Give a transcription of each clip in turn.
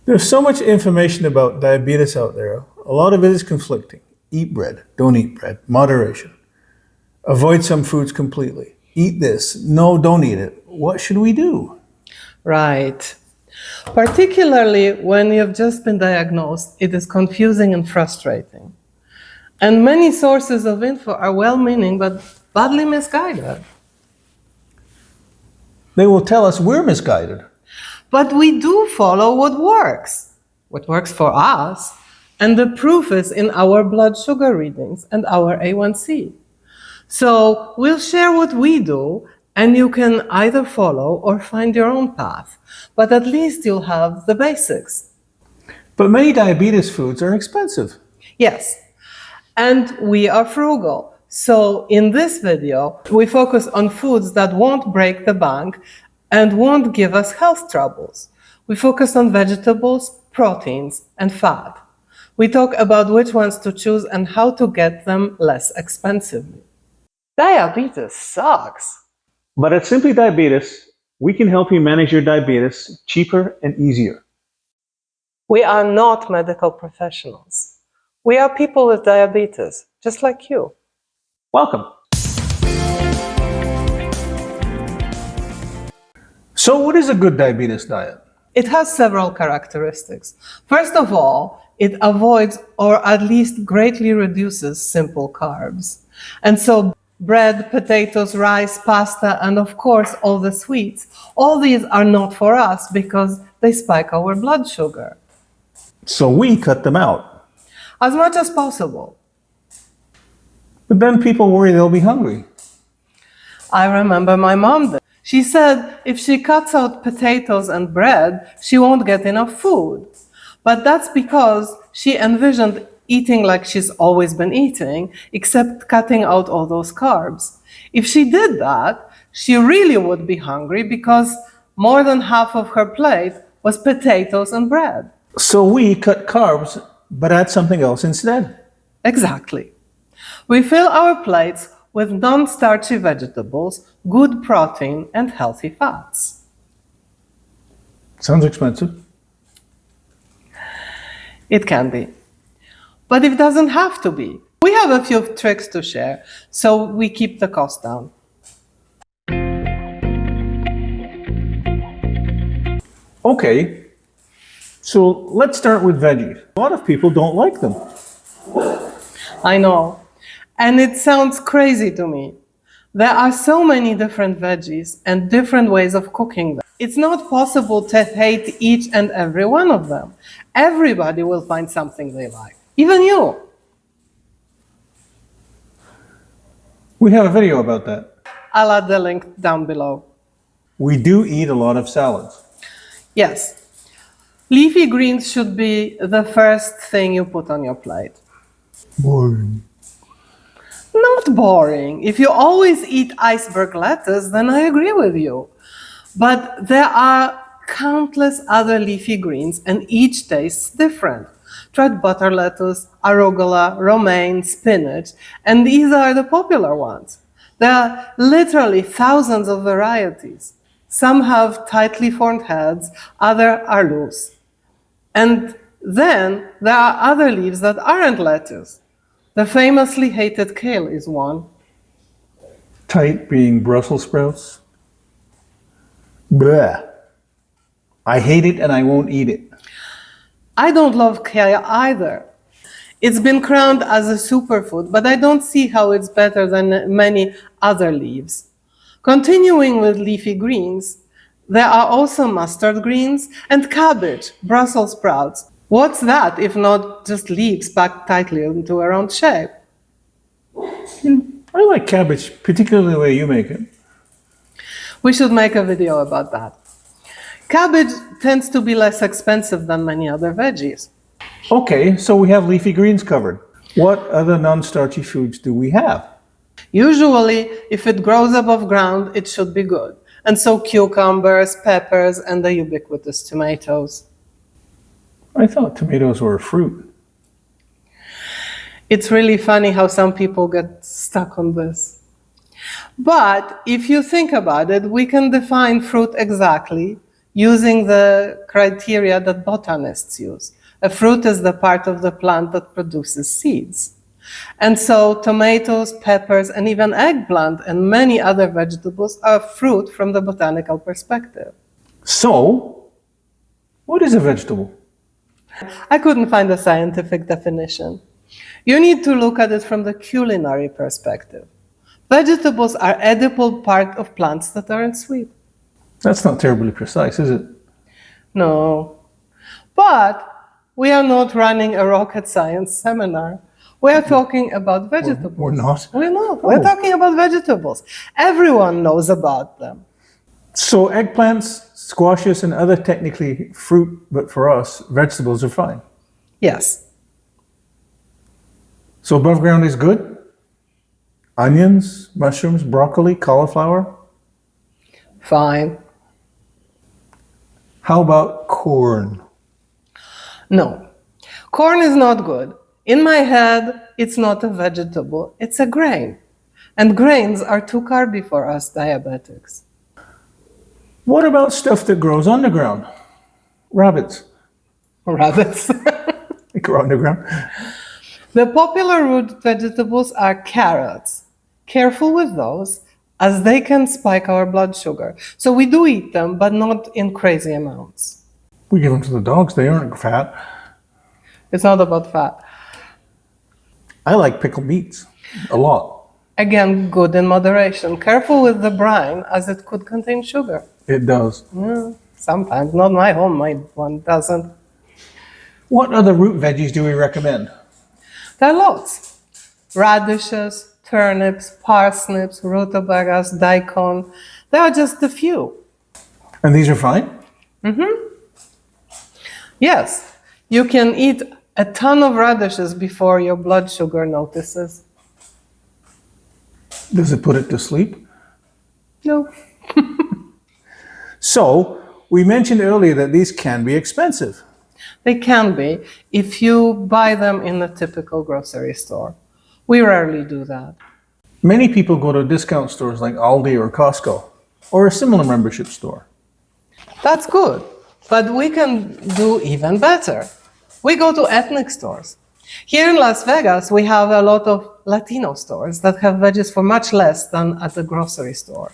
There's so much information about diabetes out there. A lot of it is conflicting. Eat bread, don't eat bread, moderation. Avoid some foods completely. Eat this, no, don't eat it. What should we do? Right. Particularly when you've just been diagnosed, it is confusing and frustrating. And many sources of info are well meaning but badly misguided. They will tell us we're misguided. But we do follow what works for us, and the proof is in our blood sugar readings and our A1C. So we'll share what we do, and you can either follow or find your own path, but at least you'll have the basics. But many diabetes foods are expensive. Yes, and we are frugal. So in this video, we focus on foods that won't break the bank and won't give us health troubles. We focus on vegetables, proteins, and fat. We talk about which ones to choose and how to get them less expensively. Diabetes sucks. But at Simply Diabetes, we can help you manage your diabetes cheaper and easier. We are not medical professionals. We are people with diabetes, just like you. Welcome. So, what is a good diabetes diet? It has several characteristics. First of all, it avoids or at least greatly reduces simple carbs. And so bread, potatoes, rice, pasta, and of course all the sweets, all these are not for us because they spike our blood sugar. So, we cut them out. As much as possible. But then people worry they'll be hungry. I remember my mom did. She said if she cuts out potatoes and bread, she won't get enough food. But that's because she envisioned eating like she's always been eating, except cutting out all those carbs. If she did that, she really would be hungry because more than half of her plate was potatoes and bread. So, we cut carbs but add something else instead. Exactly. We fill our plates with non-starchy vegetables, good protein, and healthy fats. Sounds expensive. It can be. But it doesn't have to be. We have a few tricks to share, so we keep the cost down. Okay, so let's start with veggies. A lot of people don't like them. I know. And it sounds crazy to me. There are so many different veggies and different ways of cooking them. It's not possible to hate each and every one of them. Everybody will find something they like, even you. We have a video about that. I'll add the link down below. We do eat a lot of salads. Yes, leafy greens should be the first thing you put on your plate. Boring. Not boring. If you always eat iceberg lettuce, then I agree with you. But there are countless other leafy greens, and each tastes different. Try butter lettuce, arugula, romaine, spinach, and these are the popular ones. There are literally thousands of varieties. Some have tightly formed heads, others are loose. And then there are other leaves that aren't lettuce. The famously hated kale is one. Tight being Brussels sprouts. Bleh. I hate it and I won't eat it. I don't love kale either. It's been crowned as a superfood, but I don't see how it's better than many other leaves. Continuing with leafy greens, there are also mustard greens and cabbage, Brussels sprouts. What's that if not just leaves packed tightly into a round shape? I like cabbage, particularly the way you make it. We should make a video about that. Cabbage tends to be less expensive than many other veggies. Okay, so we have leafy greens covered. What other non-starchy foods do we have? Usually, if it grows above ground, it should be good. And so cucumbers, peppers, and the ubiquitous tomatoes. I thought tomatoes were a fruit. It's really funny how some people get stuck on this. But if you think about it, we can define fruit exactly using the criteria that botanists use. A fruit is the part of the plant that produces seeds. And so tomatoes, peppers, and even eggplant and many other vegetables are fruit from the botanical perspective. So, what is a vegetable? I couldn't find a scientific definition. You need to look at it from the culinary perspective. Vegetables are edible part of plants that aren't sweet. That's not terribly precise, is it? No. But we are not running a rocket science seminar. We are talking about vegetables. We're not? We're not. We're talking about vegetables. Everyone knows about them. So, eggplants, squashes, and other technically fruit, but for us, vegetables are fine. Yes. So, above ground is good? Onions, mushrooms, broccoli, cauliflower? Fine. How about corn? No. Corn is not good. In my head, it's not a vegetable, it's a grain. And grains are too carby for us diabetics. What about stuff that grows underground? Rabbits. Rabbits. They grow underground. The popular root vegetables are carrots. Careful with those, as they can spike our blood sugar. So we do eat them, but not in crazy amounts. We give them to the dogs, they aren't fat. It's not about fat. I like pickled beets a lot. Again, good in moderation. Careful with the brine, as it could contain sugar. It does. Sometimes, not my homemade one doesn't. What other root veggies do we recommend? There are lots. Radishes, turnips, parsnips, rutabagas, daikon. There are just a few. And these are fine? Yes, you can eat a ton of radishes before your blood sugar notices. Does it put it to sleep? No. So, we mentioned earlier that these can be expensive. They can be if you buy them in a typical grocery store. We rarely do that. Many people go to discount stores like Aldi or Costco, or a similar membership store. That's good, but we can do even better. We go to ethnic stores. Here in Las Vegas, we have a lot of Latino stores that have veggies for much less than at the grocery store.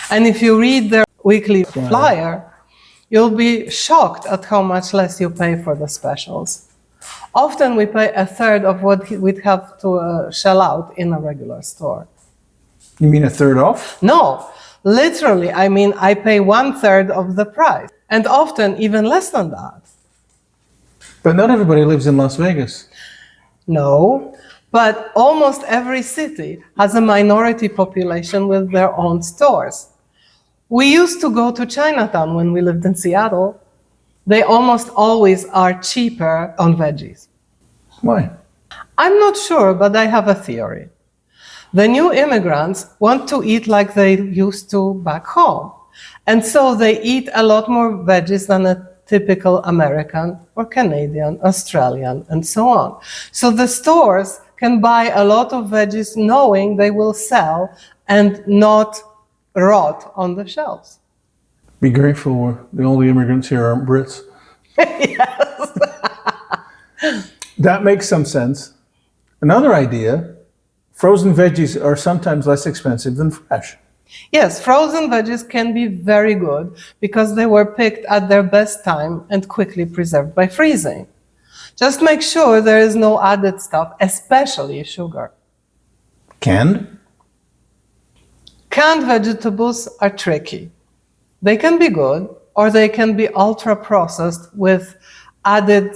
And if you read their weekly flyer, you'll be shocked at how much less you pay for the specials. Often we pay a third of what we'd have to shell out in a regular store. You mean a third off? No, literally, I mean I pay 1/3 of the price, and often even less than that. But not everybody lives in Las Vegas. No, but almost every city has a minority population with their own stores. We used to go to Chinatown when we lived in Seattle. They almost always are cheaper on veggies. Why? I'm not sure, but I have a theory. The new immigrants want to eat like they used to back home. And so they eat a lot more veggies than a typical American or Canadian, Australian, and so on. So the stores can buy a lot of veggies knowing they will sell and not rot on the shelves. Be grateful the only immigrants here aren't Brits. Yes. That makes some sense. Another idea, frozen veggies are sometimes less expensive than fresh. Yes, frozen veggies can be very good because they were picked at their best time and quickly preserved by freezing. Just make sure there is no added stuff, especially sugar. Canned? Canned vegetables are tricky. They can be good, or they can be ultra processed with added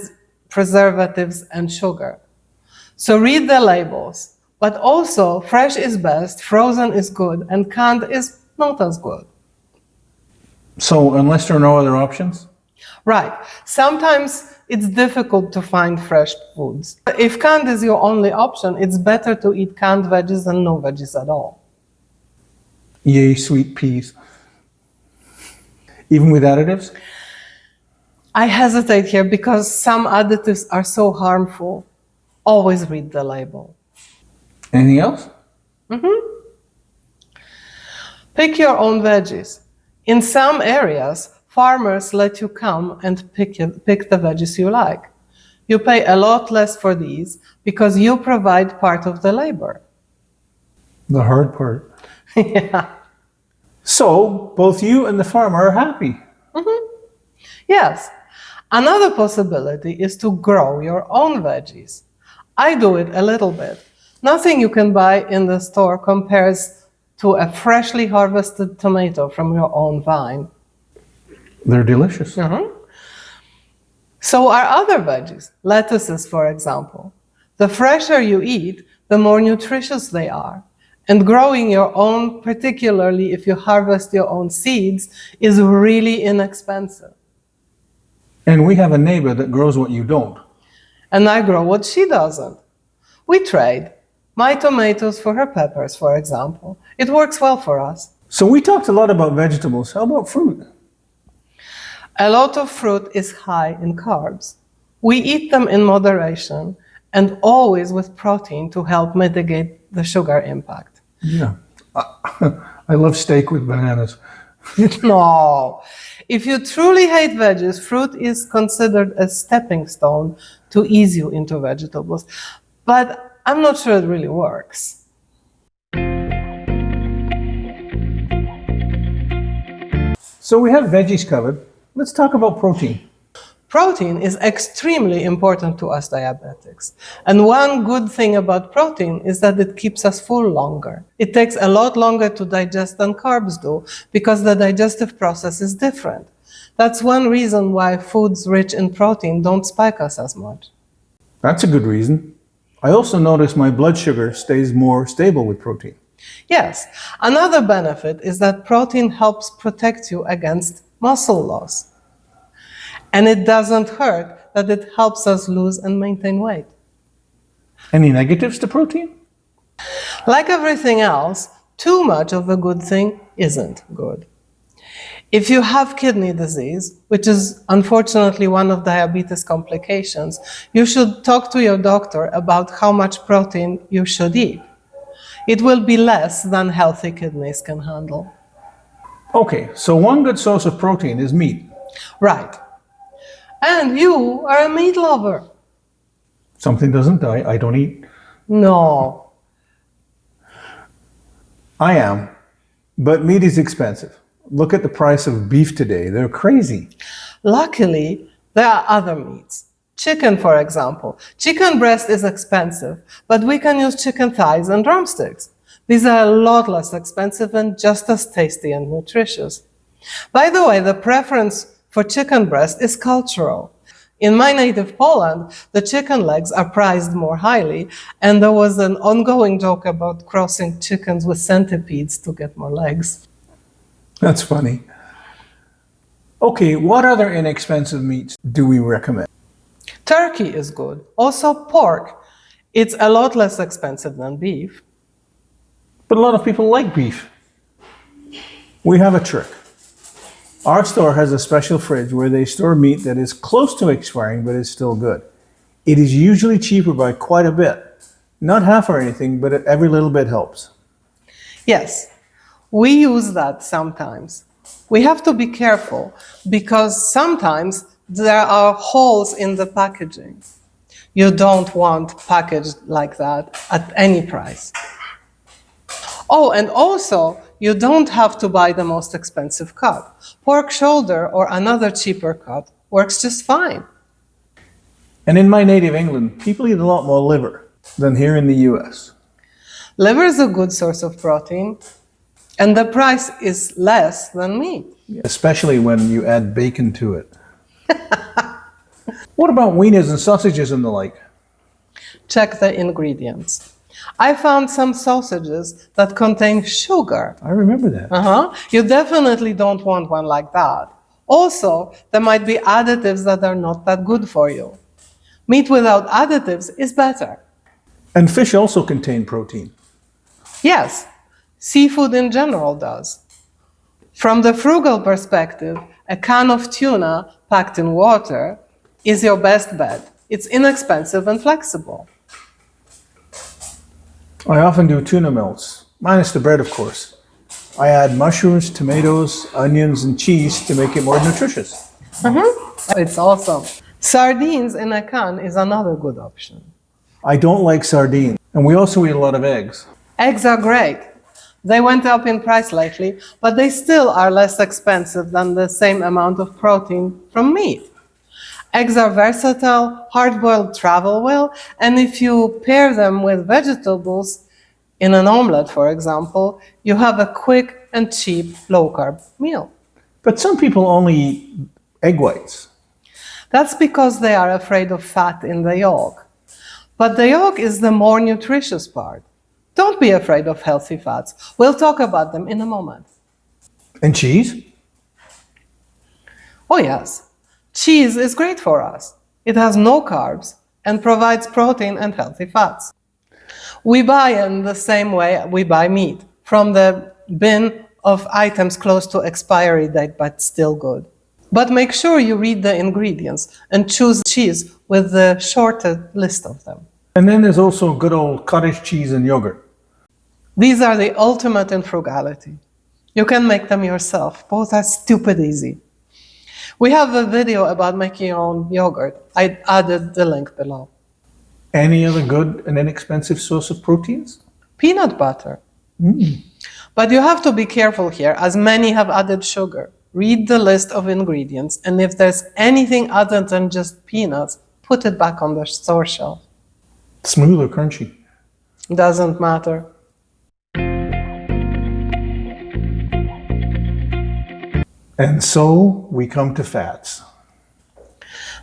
preservatives and sugar. So read the labels. But also, fresh is best, frozen is good, and canned is not as good. So, unless there are no other options? Right. Sometimes it's difficult to find fresh foods. If canned is your only option, it's better to eat canned veggies than no veggies at all. Yay, sweet peas. Even with additives? I hesitate here because some additives are so harmful. Always read the label. Anything else? Pick your own veggies. In some areas, farmers let you come and pick the veggies you like. You pay a lot less for these because you provide part of the labor. The hard part. Yeah. So both you and the farmer are happy. Yes. Another possibility is to grow your own veggies. I do it a little bit. Nothing you can buy in the store compares to a freshly harvested tomato from your own vine. They're delicious. So are other veggies, lettuces, for example. The fresher you eat, the more nutritious they are. And growing your own, particularly if you harvest your own seeds, is really inexpensive. And we have a neighbor that grows what you don't. And I grow what she doesn't. We trade. My tomatoes for her peppers, for example. It works well for us. So we talked a lot about vegetables. How about fruit? A lot of fruit is high in carbs. We eat them in moderation and always with protein to help mitigate the sugar impact. Yeah. I love steak with bananas. No. If you truly hate veggies, fruit is considered a stepping stone to ease you into vegetables. But I'm not sure it really works. So we have veggies covered. Let's talk about protein. Protein is extremely important to us diabetics. And one good thing about protein is that it keeps us full longer. It takes a lot longer to digest than carbs do because the digestive process is different. That's one reason why foods rich in protein don't spike us as much. That's a good reason. I also notice my blood sugar stays more stable with protein. Yes, another benefit is that protein helps protect you against muscle loss. And it doesn't hurt that it helps us lose and maintain weight. Any negatives to protein? Like everything else, too much of a good thing isn't good. If you have kidney disease, which is unfortunately one of diabetes complications, you should talk to your doctor about how much protein you should eat. It will be less than healthy kidneys can handle. Okay, so one good source of protein is meat. Right. And you are a meat lover. Something doesn't die, I don't eat. No. I am, but meat is expensive. Look at the price of beef today. They're crazy. Luckily, there are other meats. Chicken, for example. Chicken breast is expensive, but we can use chicken thighs and drumsticks. These are a lot less expensive and just as tasty and nutritious. By the way, the preference for chicken breast is cultural. In my native Poland, the chicken legs are prized more highly, and there was an ongoing joke about crossing chickens with centipedes to get more legs. That's funny. Okay, what other inexpensive meats do we recommend? Turkey is good. Also pork. It's a lot less expensive than beef. But a lot of people like beef. We have a trick. Our store has a special fridge where they store meat that is close to expiring but is still good. It is usually cheaper by quite a bit. Not half or anything, but every little bit helps. Yes, we use that sometimes. We have to be careful because sometimes there are holes in the packaging. You don't want packaged like that at any price. Oh, and also, you don't have to buy the most expensive cut. Pork shoulder or another cheaper cut works just fine. And in my native England, people eat a lot more liver than here in the US. Liver is a good source of protein, and the price is less than meat. Especially when you add bacon to it. What about wieners and sausages and the like? Check the ingredients. I found some sausages that contain sugar. I remember that. You definitely don't want one like that. Also, there might be additives that are not that good for you. Meat without additives is better. And fish also contain protein. Yes, seafood in general does. From the frugal perspective, a can of tuna packed in water is your best bet. It's inexpensive and flexible. I often do tuna melts, minus the bread, of course. I add mushrooms, tomatoes, onions, and cheese to make it more nutritious. It's awesome. Sardines in a can is another good option. I don't like sardines, and we also eat a lot of eggs. Eggs are great. They went up in price lately, but they still are less expensive than the same amount of protein from meat. Eggs are versatile, hard-boiled travel well, and if you pair them with vegetables, in an omelette, for example, you have a quick and cheap low-carb meal. But some people only eat egg whites. That's because they are afraid of fat in the yolk. But the yolk is the more nutritious part. Don't be afraid of healthy fats. We'll talk about them in a moment. And cheese? Oh, yes. Cheese is great for us. It has no carbs and provides protein and healthy fats. We buy in the same way we buy meat, from the bin of items close to expiry date but still good. But make sure you read the ingredients and choose cheese with the shortest list of them. And then there's also good old cottage cheese and yogurt. These are the ultimate in frugality. You can make them yourself. Both are stupid easy. We have a video about making your own yogurt. I added the link below. Any other good and inexpensive source of proteins? Peanut butter. But you have to be careful here, as many have added sugar. Read the list of ingredients, and if there's anything other than just peanuts, put it back on the store shelf. Smooth or crunchy? Doesn't matter. And so we come to fats.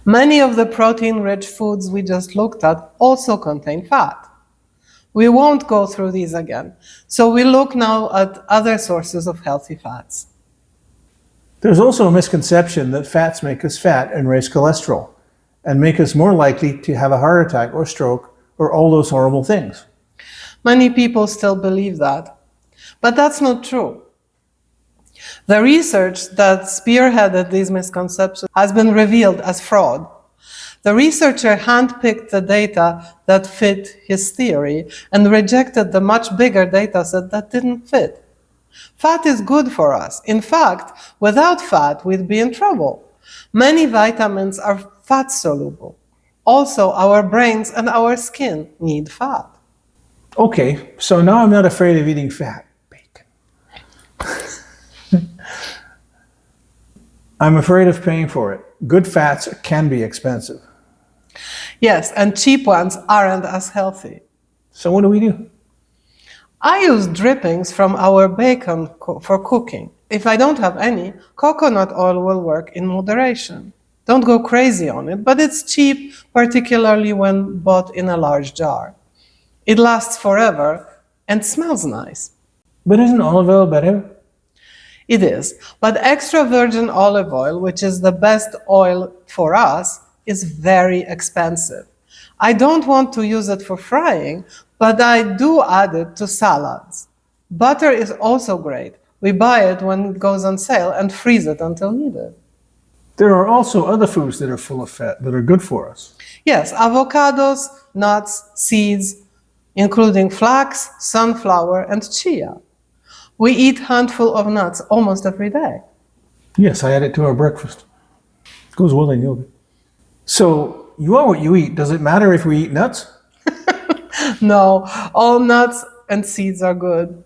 Many of the protein-rich foods we just looked at also contain fat. We won't go through these again, so we look now at other sources of healthy fats. There's also a misconception that fats make us fat and raise cholesterol, and make us more likely to have a heart attack or stroke or all those horrible things. Many people still believe that, but that's not true. The research that spearheaded these misconceptions has been revealed as fraud. The researcher handpicked the data that fit his theory and rejected the much bigger data set that didn't fit. Fat is good for us. In fact, without fat, we'd be in trouble. Many vitamins are fat soluble. Also, our brains and our skin need fat. Okay, so now I'm not afraid of eating fat. Bacon. I'm afraid of paying for it. Good fats can be expensive. Yes, and cheap ones aren't as healthy. So what do we do? I use drippings from our bacon for cooking. If I don't have any, coconut oil will work in moderation. Don't go crazy on it, but it's cheap, particularly when bought in a large jar. It lasts forever and smells nice. But isn't olive oil better? It is, but extra virgin olive oil, which is the best oil for us, is very expensive. I don't want to use it for frying, but I do add it to salads. Butter is also great. We buy it when it goes on sale and freeze it until needed. There are also other foods that are full of fat that are good for us. Yes, avocados, nuts, seeds, including flax, sunflower, and chia. We eat a handful of nuts almost every day. Yes, I add it to our breakfast. It goes well in yogurt. So, you are what you eat. Does it matter if we eat nuts? No, all nuts and seeds are good.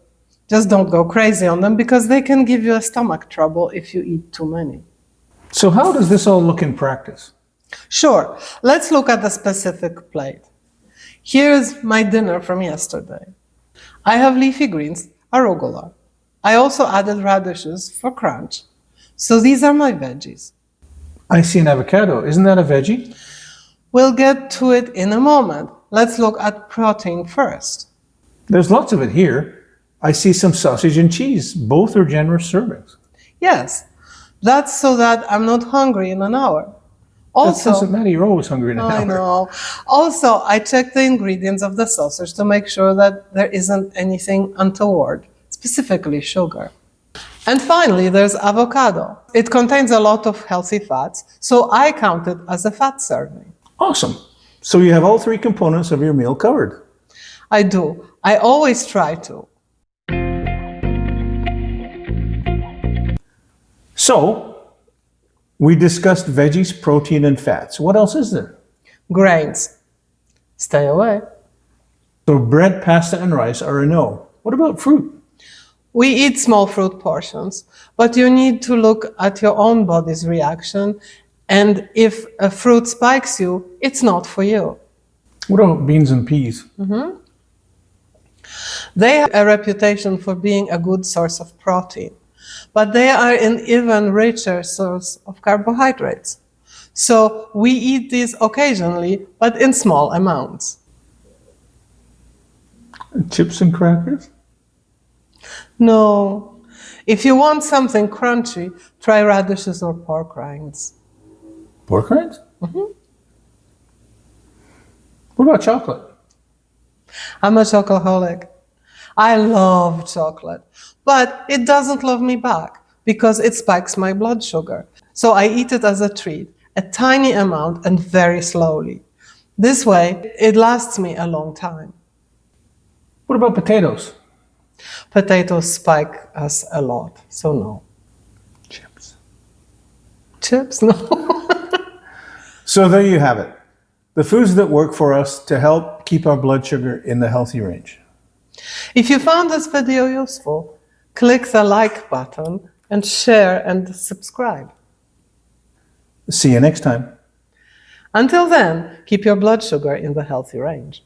Just don't go crazy on them because they can give you a stomach trouble if you eat too many. So how does this all look in practice? Sure, let's look at the specific plate. Here's my dinner from yesterday. I have leafy greens, arugula. I also added radishes for crunch. So these are my veggies. I see an avocado. Isn't that a veggie? We'll get to it in a moment. Let's look at protein first. There's lots of it here. I see some sausage and cheese. Both are generous servings. Yes, that's so that I'm not hungry in an hour. That doesn't matter. You're always hungry in an hour. I know. Also, I checked the ingredients of the sausage to make sure that there isn't anything untoward, specifically sugar. And finally, there's avocado. It contains a lot of healthy fats, so I count it as a fat serving. Awesome. So you have all three components of your meal covered. I do. I always try to. So, we discussed veggies, protein, and fats. What else is there? Grains. Stay away. So, bread, pasta, and rice are a no. What about fruit? We eat small fruit portions, but you need to look at your own body's reaction. And if a fruit spikes you, it's not for you. What about beans and peas? They have a reputation for being a good source of protein, but they are an even richer source of carbohydrates. So we eat these occasionally, but in small amounts. Chips and crackers? No. If you want something crunchy, try radishes or pork rinds. Pork rinds? What about chocolate? I'm a chocoholic. I love chocolate, but it doesn't love me back because it spikes my blood sugar. So I eat it as a treat, a tiny amount and very slowly. This way, it lasts me a long time. What about potatoes? Potatoes spike us a lot, so no. Chips. Chips? No. So there you have it. The foods that work for us to help keep our blood sugar in the healthy range. If you found this video useful, click the like button and share and subscribe. See you next time. Until then, keep your blood sugar in the healthy range.